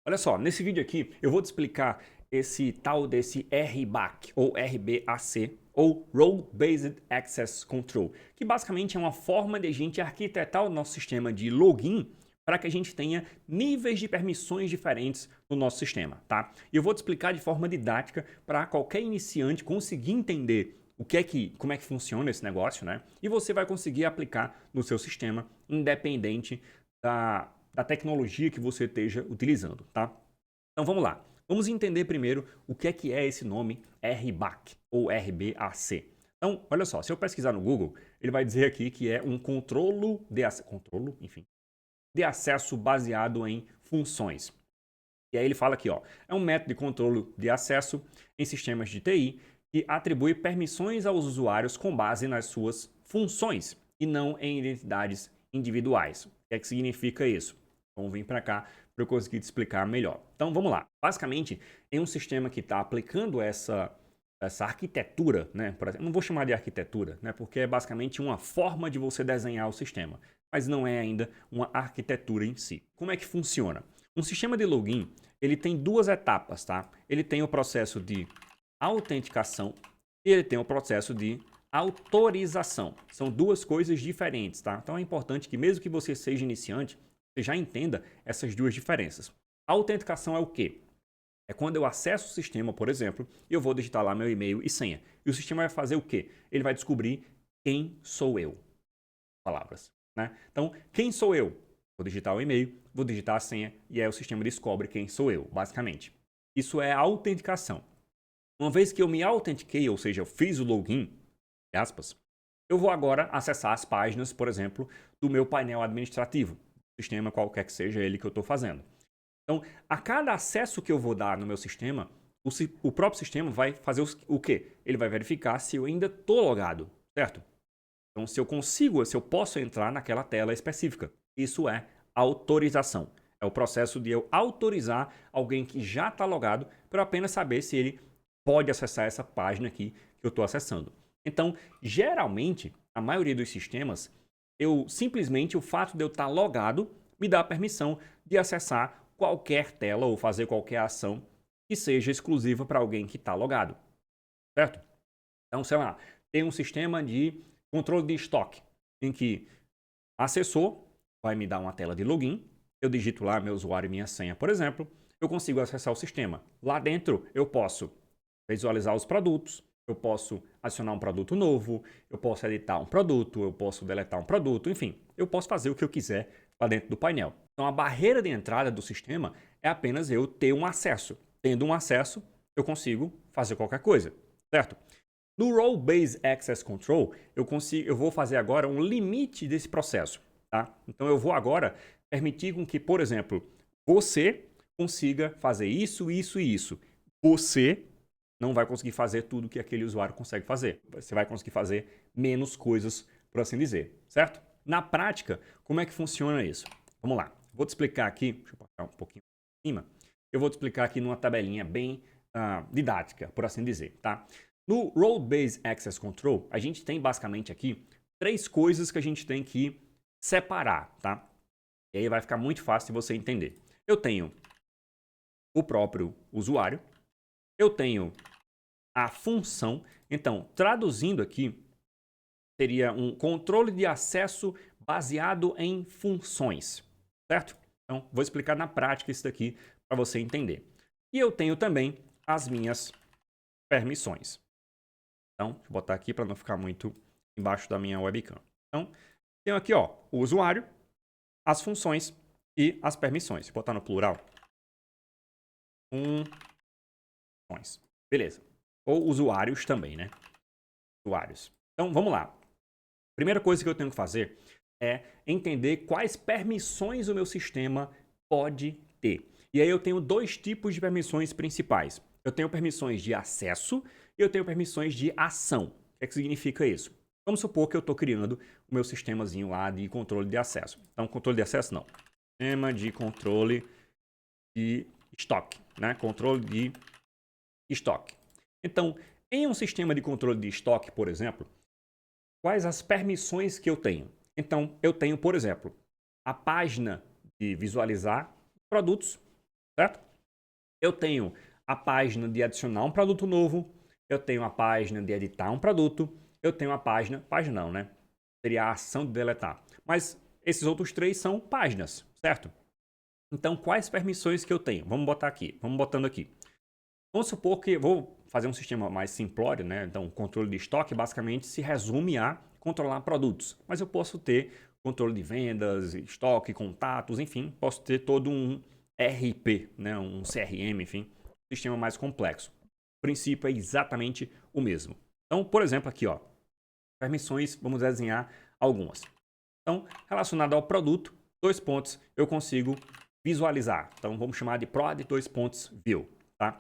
Olha só, nesse vídeo aqui eu vou te explicar esse tal desse RBAC ou RBAC ou Role Based Access Control, que basicamente é uma forma de a gente arquitetar o nosso sistema de login para que a gente tenha níveis de permissões diferentes no nosso sistema, tá? E eu vou te explicar de forma didática para qualquer iniciante conseguir entender como é que funciona esse negócio, né? E você vai conseguir aplicar no seu sistema, independente da tecnologia que você esteja utilizando, tá? Então vamos lá. Vamos entender primeiro o que é esse nome RBAC ou RBAC. Então, olha só, se eu pesquisar no Google, ele vai dizer aqui que é um de acesso baseado em funções. E aí ele fala aqui, ó, é um método de controle de acesso em sistemas de TI que atribui permissões aos usuários com base nas suas funções e não em identidades individuais. O que é que significa isso? Vamos vir para cá para eu conseguir te explicar melhor. Então vamos lá. Basicamente, em um sistema que está aplicando essa arquitetura, né? Não vou chamar de arquitetura, né? Porque é basicamente uma forma de você desenhar o sistema, mas não é ainda uma arquitetura em si. Como é que funciona? Um sistema de login, ele tem duas etapas, tá? Ele tem o processo de autenticação e ele tem o processo de autorização. São duas coisas diferentes, tá? Então é importante que mesmo que você seja iniciante, você já entenda essas duas diferenças. A autenticação é o quê? É quando eu acesso o sistema, por exemplo, e eu vou digitar lá meu e-mail e senha. E o sistema vai fazer o quê? Ele vai descobrir quem sou eu. Palavras, né? Então, quem sou eu? Vou digitar o e-mail, vou digitar a senha e aí o sistema descobre quem sou eu, basicamente. Isso é a autenticação. Uma vez que eu me autentiquei, ou seja, eu fiz o login, aspas, eu vou agora acessar as páginas, por exemplo, do meu painel administrativo, sistema qualquer que seja ele que eu estou fazendo. Então, a cada acesso que eu vou dar no meu sistema, o próprio sistema vai fazer o quê? Ele vai verificar se eu ainda estou logado, certo? Então, se eu posso entrar naquela tela específica. Isso é autorização. É o processo de eu autorizar alguém que já está logado para apenas saber se ele pode acessar essa página aqui que eu estou acessando. Então, geralmente, a maioria dos sistemas, o fato de eu estar logado me dá a permissão de acessar qualquer tela ou fazer qualquer ação que seja exclusiva para alguém que está logado, certo? Então, sei lá, tem um sistema de controle de estoque, em que acessou, vai me dar uma tela de login, eu digito lá meu usuário e minha senha, por exemplo, eu consigo acessar o sistema. Lá dentro eu posso visualizar os produtos, eu posso adicionar um produto novo, eu posso editar um produto, eu posso deletar um produto, enfim, eu posso fazer o que eu quiser lá dentro do painel. Então a barreira de entrada do sistema é apenas eu ter um acesso. Tendo um acesso, eu consigo fazer qualquer coisa, certo? No Role Based Access Control, eu vou fazer agora um limite desse processo, tá? Então eu vou agora permitir com que, por exemplo, você consiga fazer isso, isso e isso. Você não vai conseguir fazer tudo que aquele usuário consegue fazer. Você vai conseguir fazer menos coisas, por assim dizer, certo? Na prática, como é que funciona isso? Vamos lá. Vou te explicar aqui, deixa eu passar um pouquinho em cima. Eu vou te explicar aqui numa tabelinha bem didática, por assim dizer, tá? No Role Based Access Control, a gente tem basicamente aqui três coisas que a gente tem que separar, tá? E aí vai ficar muito fácil de você entender. Eu tenho o próprio usuário, eu tenho a função. Então, traduzindo aqui, seria um controle de acesso baseado em funções, certo? Então, vou explicar na prática isso daqui para você entender. E eu tenho também as minhas permissões. Então, deixa eu botar aqui para não ficar muito embaixo da minha webcam. Então, tenho aqui ó, o usuário, as funções e as permissões. Vou botar no plural. Funções. Beleza. Ou usuários também, né? Usuários. Então, vamos lá. Primeira coisa que eu tenho que fazer é entender quais permissões o meu sistema pode ter. E aí eu tenho dois tipos de permissões principais. Eu tenho permissões de acesso e eu tenho permissões de ação. O que é que significa isso? Vamos supor que eu estou criando o meu sistemazinho lá de controle de acesso. Então, controle de acesso não. Sistema de controle de estoque, né? Controle de estoque. Então, em um sistema de controle de estoque, por exemplo, quais as permissões que eu tenho? Então, eu tenho, por exemplo, a página de visualizar produtos certo? Eu tenho a página de adicionar um produto novo, eu tenho a página de editar um produto, eu tenho a página não, né? Seria a ação de deletar. Mas esses outros três são páginas, certo? Então, quais permissões que eu tenho? Vamos botar aqui, vamos botando aqui. Vamos supor que vou fazer um sistema mais simplório, né? Então, o controle de estoque basicamente se resume a controlar produtos. Mas eu posso ter controle de vendas, estoque, contatos, enfim, posso ter todo um RP, né? Um CRM, enfim, um sistema mais complexo. O princípio é exatamente o mesmo. Então, por exemplo, aqui, ó, permissões, vamos desenhar algumas. Então, relacionado ao produto, 2 pontos, eu consigo visualizar. Então, vamos chamar de prod 2 pontos view, tá?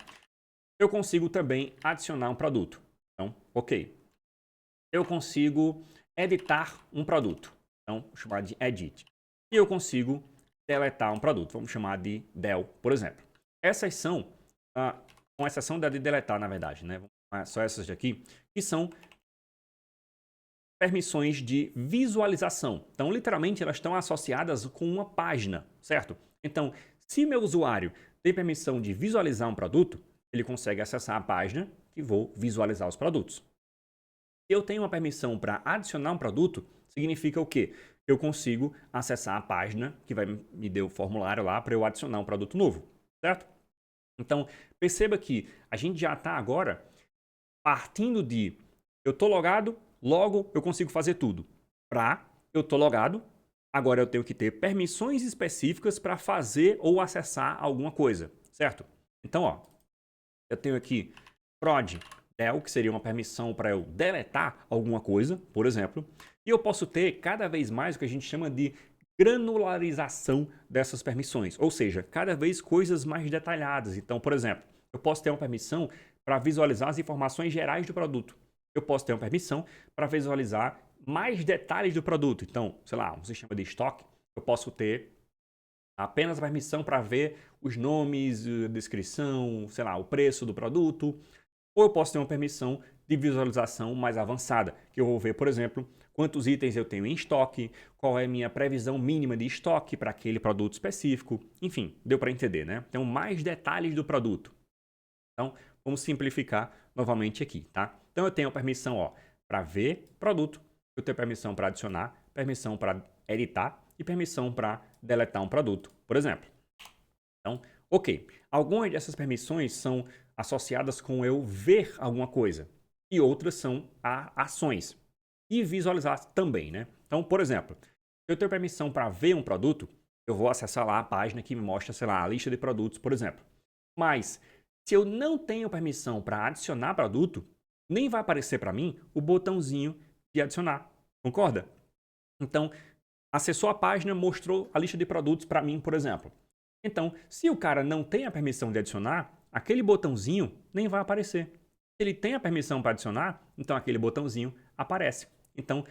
Eu consigo também adicionar um produto. Então, ok. Eu consigo editar um produto. Então, vou chamar de edit. E eu consigo deletar um produto. Vamos chamar de del, por exemplo. Essas são, com exceção da de deletar, na verdade, né? Só essas daqui, que são permissões de visualização. Então, literalmente, elas estão associadas com uma página, certo? Então, se meu usuário tem permissão de visualizar um produto, ele consegue acessar a página que vou visualizar os produtos. Se eu tenho uma permissão para adicionar um produto, significa o quê? Eu consigo acessar a página que vai me dar o formulário lá para eu adicionar um produto novo, certo? Então, perceba que a gente já está agora partindo de eu estou logado, logo eu consigo fazer tudo. Eu estou logado, agora eu tenho que ter permissões específicas para fazer ou acessar alguma coisa, certo? Então, ó, eu tenho aqui prod del, que seria uma permissão para eu deletar alguma coisa, por exemplo, e eu posso ter cada vez mais o que a gente chama de granularização dessas permissões, ou seja, cada vez coisas mais detalhadas. Então, por exemplo, eu posso ter uma permissão para visualizar as informações gerais do produto. Eu posso ter uma permissão para visualizar mais detalhes do produto. Então, sei lá, um sistema de estoque, eu posso ter apenas a permissão para ver os nomes, a descrição, sei lá, o preço do produto. Ou eu posso ter uma permissão de visualização mais avançada, que eu vou ver, por exemplo, quantos itens eu tenho em estoque, qual é a minha previsão mínima de estoque para aquele produto específico. Enfim, deu para entender, né? Então, mais detalhes do produto. Então, vamos simplificar novamente aqui, tá? Então, eu tenho a permissão para ver produto, eu tenho permissão para adicionar, permissão para editar e permissão para deletar um produto, por exemplo. Então, ok. Algumas dessas permissões são associadas com eu ver alguma coisa e outras são a ações e visualizar também, né? Então, por exemplo, eu tenho permissão para ver um produto, eu vou acessar lá a página que me mostra, sei lá, a lista de produtos, por exemplo. Mas, se eu não tenho permissão para adicionar produto, nem vai aparecer para mim o botãozinho de adicionar. Concorda? Então, acessou a página, mostrou a lista de produtos para mim, por exemplo. Então, se o cara não tem a permissão de adicionar, aquele botãozinho nem vai aparecer. Se ele tem a permissão para adicionar, então aquele botãozinho aparece. Então,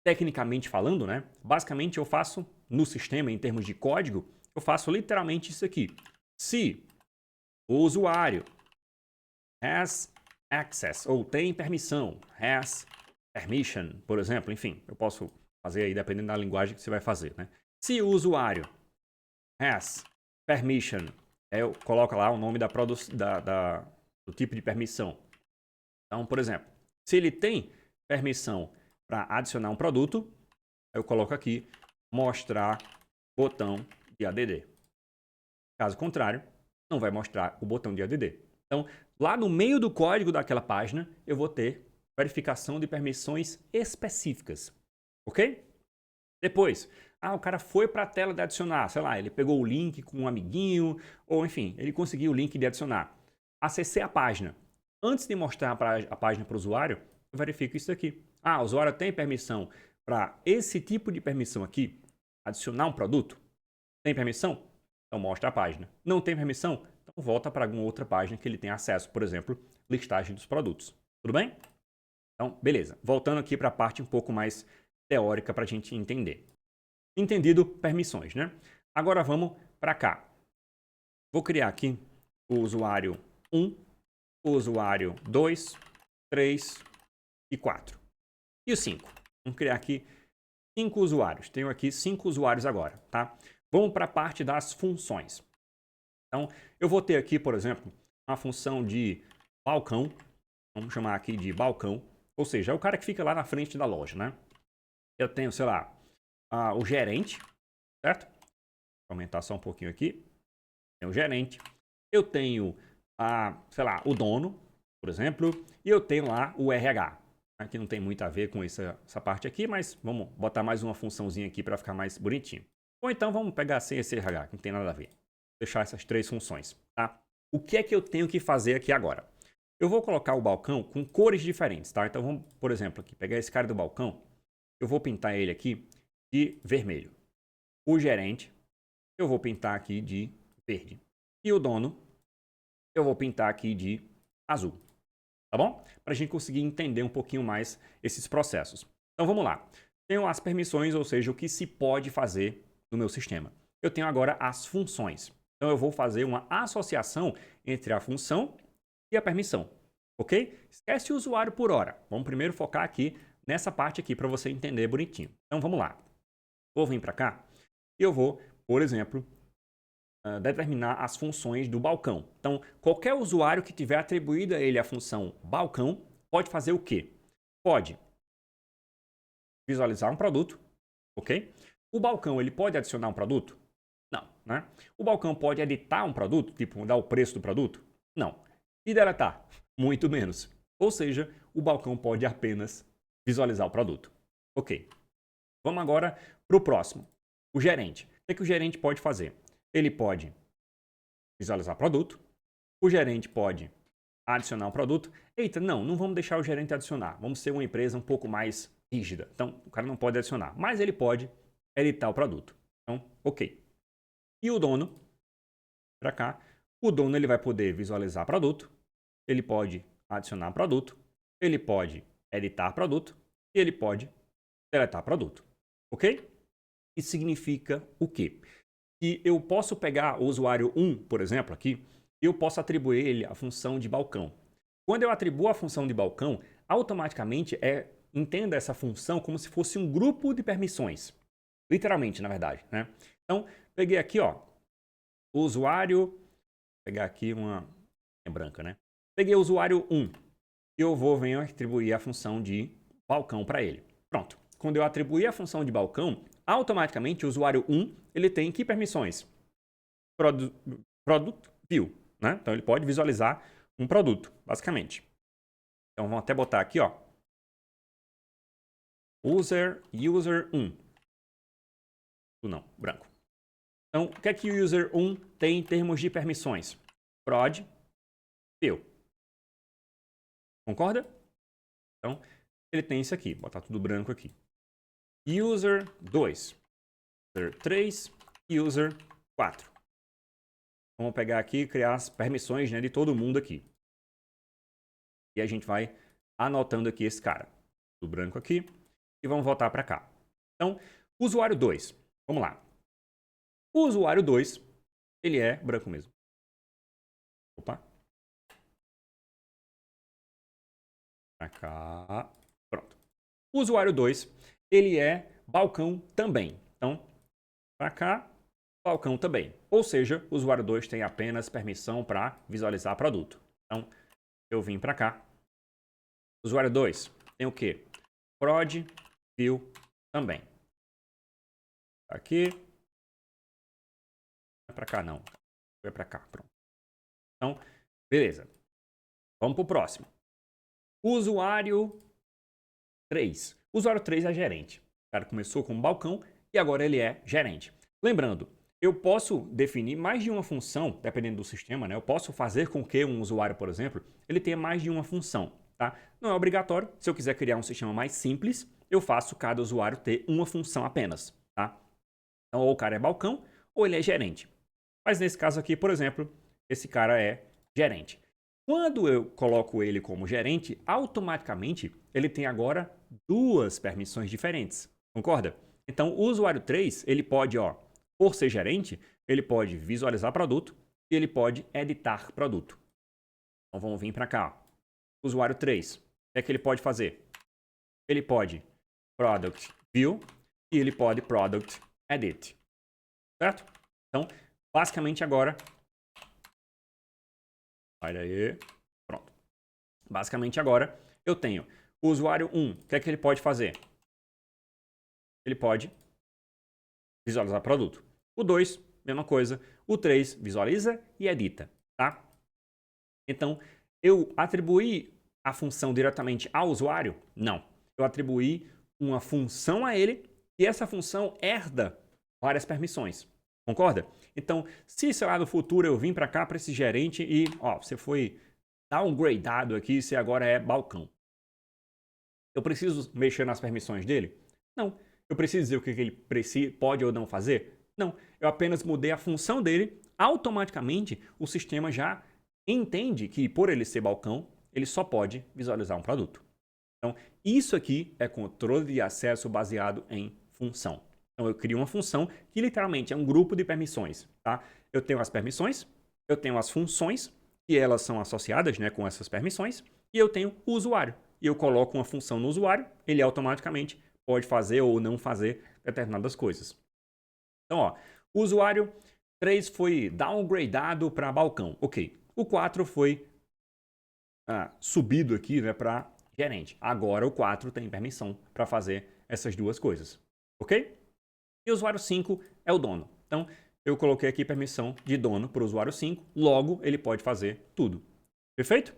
tecnicamente falando, né, basicamente eu faço no sistema, em termos de código, eu faço literalmente isso aqui. Se o usuário has access, ou tem permissão, has permission, por exemplo, enfim, eu posso fazer aí dependendo da linguagem que você vai fazer, né? Se o usuário has permission, eu coloco lá o nome do tipo de permissão. Então, por exemplo, se ele tem permissão para adicionar um produto, eu coloco aqui mostrar botão de ADD. Caso contrário, não vai mostrar o botão de ADD. Então, lá no meio do código daquela página, eu vou ter verificação de permissões específicas. Ok? Depois, o cara foi para a tela de adicionar, sei lá, ele pegou o link com um amiguinho, ou enfim, ele conseguiu o link de adicionar. Acessei a página. Antes de mostrar a página para o usuário, eu verifico isso aqui. O usuário tem permissão para esse tipo de permissão aqui, adicionar um produto? Tem permissão? Então mostra a página. Não tem permissão? Então volta para alguma outra página que ele tem acesso, por exemplo, listagem dos produtos. Tudo bem? Então, beleza. Voltando aqui para a parte um pouco mais teórica para a gente entender. Entendido permissões, né? Agora vamos para cá. Vou criar aqui o usuário 1, o usuário 2, 3 e 4. E o 5. Vamos criar aqui 5 usuários. Tenho aqui 5 usuários agora, tá? Vamos para a parte das funções. Então, eu vou ter aqui, por exemplo, uma função de balcão. Vamos chamar aqui de balcão. Ou seja, é o cara que fica lá na frente da loja, né? Eu tenho, sei lá, o gerente, certo? Vou aumentar só um pouquinho aqui. Tem o gerente. Eu tenho, sei lá, o dono, por exemplo. E eu tenho lá o RH. Aqui não tem muito a ver com essa parte aqui, mas vamos botar mais uma funçãozinha aqui para ficar mais bonitinho. Ou então vamos pegar sem esse RH, que não tem nada a ver. Deixar essas três funções, tá? O que é que eu tenho que fazer aqui agora? Eu vou colocar o balcão com cores diferentes, tá? Então vamos, por exemplo, aqui, pegar esse cara do balcão. Eu vou pintar ele aqui de vermelho. O gerente, eu vou pintar aqui de verde. E o dono, eu vou pintar aqui de azul. Tá bom? Para a gente conseguir entender um pouquinho mais esses processos. Então vamos lá. Tenho as permissões, ou seja, o que se pode fazer no meu sistema. Eu tenho agora as funções. Então eu vou fazer uma associação entre a função e a permissão. Ok? Esquece o usuário por hora. Vamos primeiro focar aqui nessa parte aqui para você entender bonitinho. Então vamos lá. Vou vir para cá e eu vou, por exemplo, determinar as funções do balcão. Então, qualquer usuário que tiver atribuído a ele a função balcão pode fazer o quê? Pode visualizar um produto, ok? O balcão ele pode adicionar um produto? Não, né? O balcão pode editar um produto, tipo mudar o preço do produto? Não. E deletar? Muito menos. Ou seja, o balcão pode apenas visualizar o produto. Ok. Vamos agora para o próximo. O gerente. O que o gerente pode fazer? Ele pode visualizar produto. O gerente pode adicionar um produto. Eita, não vamos deixar o gerente adicionar. Vamos ser uma empresa um pouco mais rígida. Então, o cara não pode adicionar. Mas ele pode editar o produto. Então, ok. E o dono, para cá, o dono ele vai poder visualizar produto. Ele pode adicionar produto. Ele pode editar produto. E ele pode deletar produto. Ok? Isso significa o quê? Que eu posso pegar o usuário 1, por exemplo, aqui, e eu posso atribuir ele a função de balcão. Quando eu atribuo a função de balcão, automaticamente entenda essa função como se fosse um grupo de permissões. Literalmente, na verdade, né? Então, peguei aqui, ó, o usuário, vou pegar aqui uma branca, né? Peguei o usuário 1 e eu venho atribuir a função de balcão para ele. Pronto. Quando eu atribuir a função de balcão, automaticamente o usuário 1 ele tem que permissões? Product View, né? Então ele pode visualizar um produto, basicamente. Então vamos até botar aqui, ó. User 1. Não, branco. Então, o que é que o user 1 tem em termos de permissões? Prod View. Concorda? Então, ele tem isso aqui. Vou botar tudo branco aqui. User 2. User 3 e User 4. Vamos pegar aqui e criar as permissões, né, de todo mundo aqui. E a gente vai anotando aqui esse cara. Do branco aqui. E vamos voltar para cá. Então, usuário 2. Vamos lá. O usuário 2, ele é branco mesmo. Opa. Para cá. Pronto. O usuário 2, ele é balcão também. Então, para cá, balcão também. Ou seja, o usuário 2 tem apenas permissão para visualizar produto. Então, eu vim para cá. Usuário 2 tem o quê? Prod View também. Aqui. Não é para cá, não. Foi para cá. Pronto. Então, beleza. Vamos para o próximo. Usuário 3. O usuário 3 é gerente. O cara começou como balcão e agora ele é gerente. Lembrando, eu posso definir mais de uma função, dependendo do sistema, né? Eu posso fazer com que um usuário, por exemplo, ele tenha mais de uma função, tá? Não é obrigatório. Se eu quiser criar um sistema mais simples, eu faço cada usuário ter uma função apenas, tá? Então, ou o cara é balcão ou ele é gerente. Mas nesse caso aqui, por exemplo, esse cara é gerente. Quando eu coloco ele como gerente, automaticamente ele tem agora duas permissões diferentes. Concorda? Então, o usuário 3, ele pode, ó, por ser gerente, ele pode visualizar produto e ele pode editar produto. Então, vamos vir para cá. Ó. Usuário 3, o que é que ele pode fazer? Ele pode Product View e ele pode Product Edit. Certo? Então, basicamente agora, Sai daí. Pronto. Basicamente agora eu tenho o usuário 1. O que é que ele pode fazer? Ele pode visualizar produto. O 2, mesma coisa. O 3, visualiza e edita, tá? Então, eu atribuí a função diretamente ao usuário? Não. Eu atribuí uma função a ele e essa função herda várias permissões. Concorda? Então, se sei lá no futuro eu vim para cá para esse gerente e, ó, você foi downgradado aqui, você agora é balcão. Eu preciso mexer nas permissões dele? Não. Eu preciso dizer o que ele pode ou não fazer? Não. Eu apenas mudei a função dele. Automaticamente, o sistema já entende que, por ele ser balcão, ele só pode visualizar um produto. Então, isso aqui é controle de acesso baseado em função. Então, eu crio uma função que literalmente é um grupo de permissões. Tá? Eu tenho as permissões, eu tenho as funções, e elas são associadas, né, com essas permissões, e eu tenho o usuário. E eu coloco uma função no usuário, ele automaticamente pode fazer ou não fazer determinadas coisas. Então, ó, o usuário 3 foi downgradado para balcão. Ok. O 4 foi subido aqui, né, para gerente. Agora o 4 tem permissão para fazer essas duas coisas. Ok? E o usuário 5 é o dono. Então, eu coloquei aqui permissão de dono para o usuário 5, logo ele pode fazer tudo. Perfeito?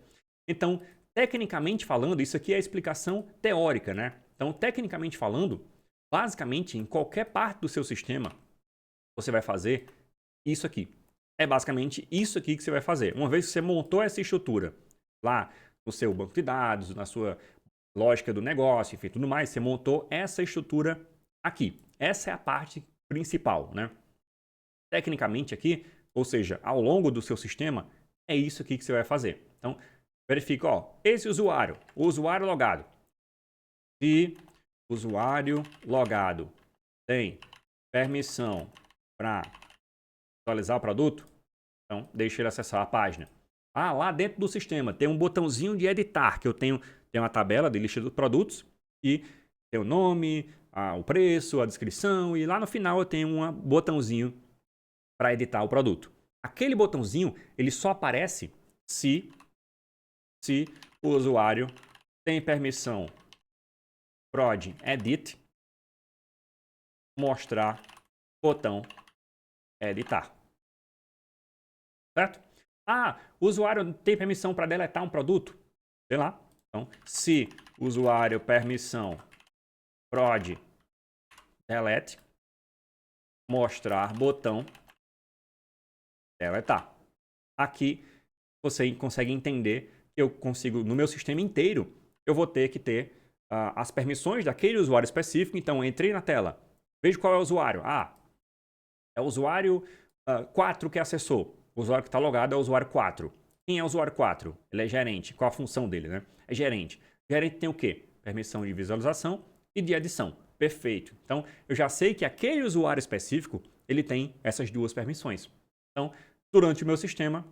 Então, tecnicamente falando, isso aqui é a explicação teórica, né? Então, tecnicamente falando, basicamente, em qualquer parte do seu sistema, você vai fazer isso aqui. É basicamente isso aqui que você vai fazer. Uma vez que você montou essa estrutura lá no seu banco de dados, na sua lógica do negócio, enfim, tudo mais, você montou essa estrutura aqui. Essa é a parte principal, né? Tecnicamente aqui, ou seja, ao longo do seu sistema, é isso aqui que você vai fazer. Então, verifica, ó, esse usuário, o usuário logado. Se o usuário logado tem permissão para atualizar o produto, então deixa ele acessar a página. Lá dentro do sistema tem um botãozinho de editar, que eu tenho uma tabela de lista de produtos e tem o nome, o preço, a descrição e lá no final eu tenho um botãozinho para editar o produto. Aquele botãozinho, ele só aparece se o usuário tem permissão prod edit, mostrar, botão editar. Certo? O usuário tem permissão para deletar um produto? Sei lá. Então, se o usuário permissão prod delete, mostrar, botão deletar. Aqui você consegue entender que eu consigo, no meu sistema inteiro, eu vou ter que ter as permissões daquele usuário específico. Então, eu entrei na tela, vejo qual é o usuário. É o usuário 4 que acessou. O usuário que está logado é o usuário 4. Quem é o usuário 4? Ele é gerente. Qual a função dele, né? É gerente. Gerente tem o quê? Permissão de visualização e de edição. Perfeito. Então, eu já sei que aquele usuário específico, ele tem essas duas permissões. Então, durante o meu sistema,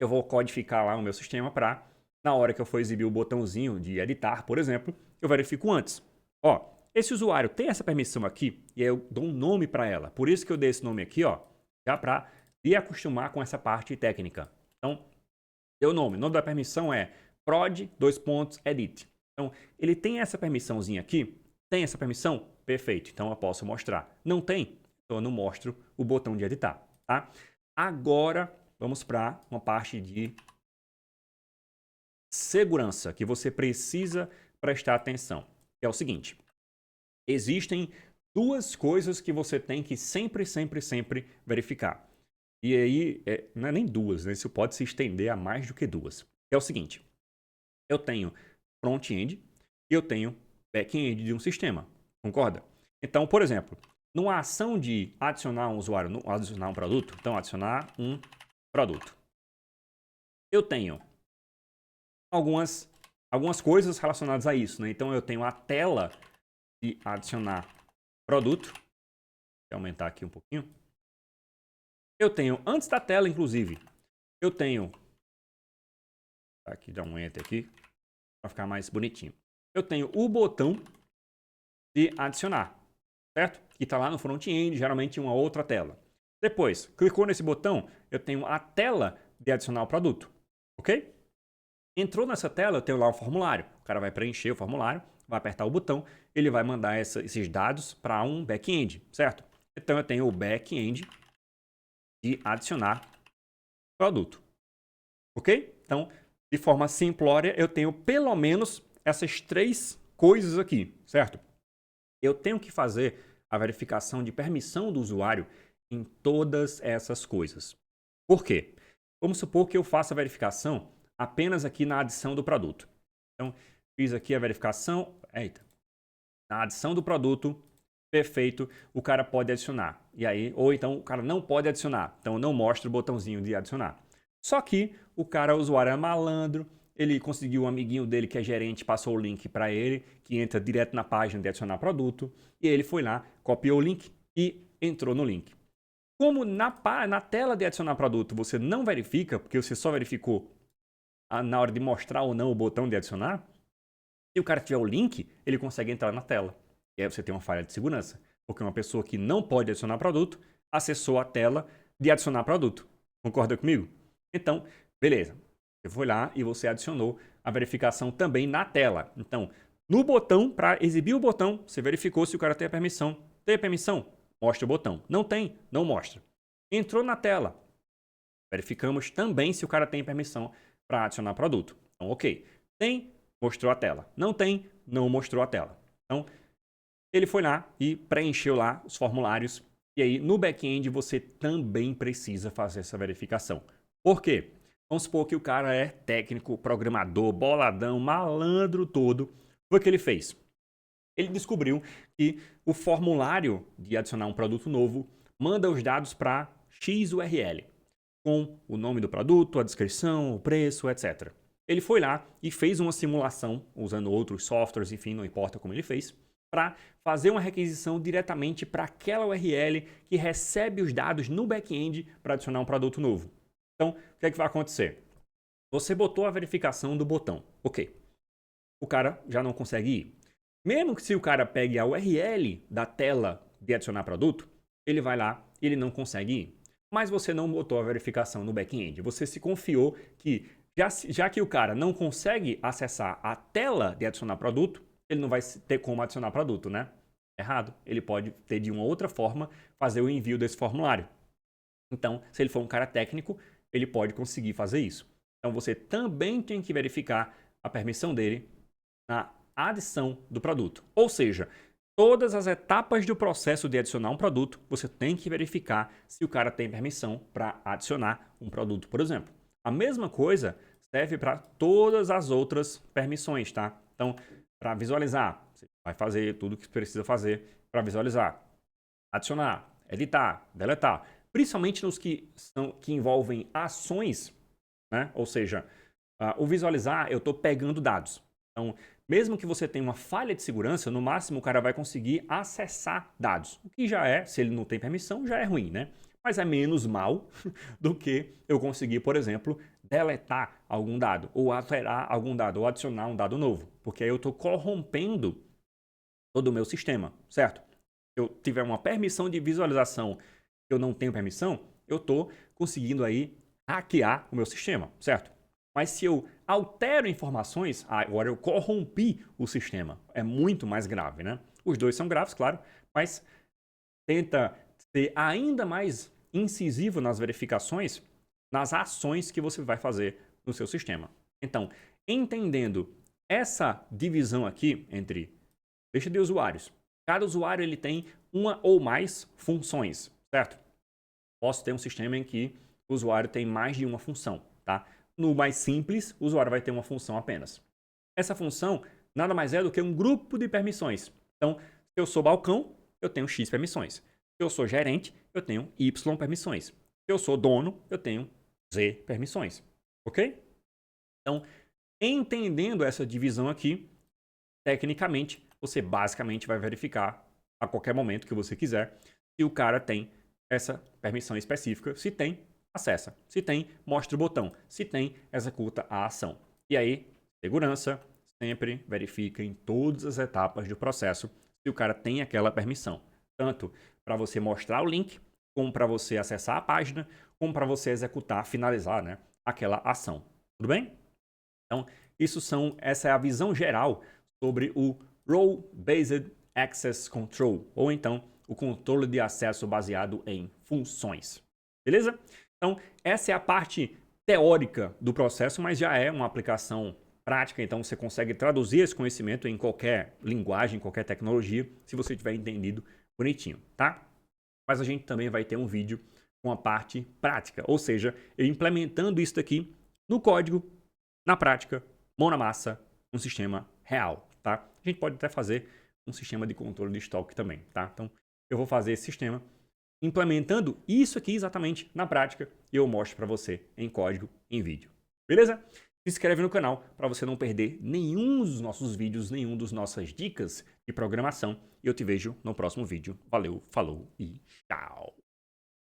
eu vou codificar lá o meu sistema para, na hora que eu for exibir o botãozinho de editar, por exemplo, eu verifico antes. Ó, esse usuário tem essa permissão aqui e aí eu dou um nome para ela. Por isso que eu dei esse nome aqui, ó, já para me acostumar com essa parte técnica. Então, deu o nome da permissão é prod:edit. Então, ele tem essa permissãozinha aqui? Tem essa permissão? Perfeito. Então, eu posso mostrar. Não tem? Então, eu não mostro o botão de editar, tá? Agora, vamos para uma parte de segurança que você precisa prestar atenção. Que é o seguinte. Existem duas coisas que você tem que sempre verificar. E aí, não é nem duas, né? Isso pode se estender a mais do que duas. É o seguinte, eu tenho front-end e eu tenho back-end de um sistema, concorda? Então, por exemplo, numa ação de adicionar um usuário, adicionar um produto, então adicionar um produto, eu tenho algumas coisas relacionadas a isso, né? Então, eu tenho a tela de adicionar produto, vou aumentar aqui um pouquinho. Eu tenho, antes da tela, inclusive, eu tenho, aqui dá um enter aqui, para ficar mais bonitinho. Eu tenho o botão de adicionar, certo? Que está lá no front-end, geralmente em uma outra tela. Depois, clicou nesse botão, eu tenho a tela de adicionar o produto. ok? Entrou nessa tela, eu tenho lá um formulário. O cara vai preencher o formulário, vai apertar o botão, ele vai mandar esses dados para um back-end, certo? Então eu tenho o back-end de adicionar produto, ok? Então, de forma simplória, eu tenho pelo menos essas 3 coisas aqui, certo? Eu tenho que fazer a verificação de permissão do usuário em todas essas coisas. Por quê? Vamos supor que eu faça a verificação apenas aqui na adição do produto. Então, fiz aqui a verificação, na adição do produto, perfeito, o cara pode adicionar. E aí, ou então o cara não pode adicionar, então não mostra o botãozinho de adicionar. Só que o usuário é malandro, ele conseguiu um amiguinho dele que é gerente, passou o link para ele, que entra direto na página de adicionar produto, e ele foi lá, copiou o link e entrou no link. Como na tela de adicionar produto você não verifica, porque você só verificou na hora de mostrar ou não o botão de adicionar, se o cara tiver o link, ele consegue entrar na tela. E aí você tem uma falha de segurança, porque uma pessoa que não pode adicionar produto acessou a tela de adicionar produto. Concorda comigo? Então, beleza. Você foi lá e você adicionou a verificação também na tela. Então, no botão, para exibir o botão, você verificou se o cara tem a permissão. Tem a permissão? Mostra o botão. Não tem? Não mostra. Entrou na tela. Verificamos também se o cara tem permissão para adicionar produto. Então, ok. Tem? Mostrou a tela. Não tem? Não mostrou a tela. Então, ele foi lá e preencheu lá os formulários. E aí, no back-end, você também precisa fazer essa verificação. Por quê? Vamos supor que o cara é técnico, programador, boladão, malandro todo. Foi o que ele fez. Ele descobriu que o formulário de adicionar um produto novo manda os dados para XURL, com o nome do produto, a descrição, o preço, etc. Ele foi lá e fez uma simulação, usando outros softwares, enfim, não importa como ele fez, para fazer uma requisição diretamente para aquela URL que recebe os dados no back-end para adicionar um produto novo. Então, o que é que vai acontecer? Você botou a verificação do botão, ok. O cara já não consegue ir. Mesmo que se o cara pegue a URL da tela de adicionar produto, ele vai lá e ele não consegue ir. Mas você não botou a verificação no back-end. Você se confiou que, já que o cara não consegue acessar a tela de adicionar produto, ele não vai ter como adicionar produto, né? Errado. Ele pode ter de uma outra forma fazer o envio desse formulário. Então, se ele for um cara técnico, ele pode conseguir fazer isso. Então, você também tem que verificar a permissão dele na adição do produto. Ou seja, todas as etapas do processo de adicionar um produto, você tem que verificar se o cara tem permissão para adicionar um produto, por exemplo. A mesma coisa serve para todas as outras permissões, tá? Então, para visualizar, você vai fazer tudo o que precisa fazer para visualizar. Adicionar, editar, deletar. Principalmente nos que envolvem ações, né? Ou seja, o visualizar, eu estou pegando dados. Então, mesmo que você tenha uma falha de segurança, no máximo o cara vai conseguir acessar dados. O que já é, se ele não tem permissão, já é ruim, né? Mas é menos mal do que eu conseguir, por exemplo, deletar algum dado, ou alterar algum dado, ou adicionar um dado novo. Porque aí eu estou corrompendo todo o meu sistema, certo? Se eu tiver uma permissão de visualização que eu não tenho permissão, eu estou conseguindo aí hackear o meu sistema, certo? Mas se eu altero informações, agora eu corrompi o sistema. É muito mais grave, né? Os dois são graves, claro, mas tenta ser ainda mais incisivo nas verificações, nas ações que você vai fazer no seu sistema. Então, entendendo essa divisão aqui entre lista de usuários, cada usuário ele tem uma ou mais funções, certo? Posso ter um sistema em que o usuário tem mais de uma função, tá? No mais simples, o usuário vai ter uma função apenas. Essa função nada mais é do que um grupo de permissões. Então, se eu sou balcão, eu tenho X permissões. Se eu sou gerente, eu tenho Y permissões. Se eu sou dono, eu tenho Z permissões. Ok? Então, entendendo essa divisão aqui, tecnicamente, você basicamente vai verificar a qualquer momento que você quiser se o cara tem essa permissão específica. Se tem, acessa. Se tem, mostra o botão. Se tem, executa a ação. E aí, segurança, sempre verifica em todas as etapas do processo se o cara tem aquela permissão. Tanto para você mostrar o link, como para você acessar a página, como para você executar, finalizar, né, aquela ação. Tudo bem? Então, essa é a visão geral sobre o Role-Based Access Control, ou então o controle de acesso baseado em funções. Beleza? Então, essa é a parte teórica do processo, mas já é uma aplicação prática, então você consegue traduzir esse conhecimento em qualquer linguagem, qualquer tecnologia, se você tiver entendido bonitinho, tá? Mas a gente também vai ter um vídeo com a parte prática, ou seja, eu implementando isso aqui no código, na prática, mão na massa, um sistema real, tá? A gente pode até fazer um sistema de controle de estoque também, tá? Então, eu vou fazer esse sistema implementando isso aqui exatamente na prática e eu mostro para você em código, em vídeo. Beleza? Se inscreve no canal para você não perder nenhum dos nossos vídeos, nenhum dos nossas dicas de programação. E eu te vejo no próximo vídeo. Valeu, falou e tchau!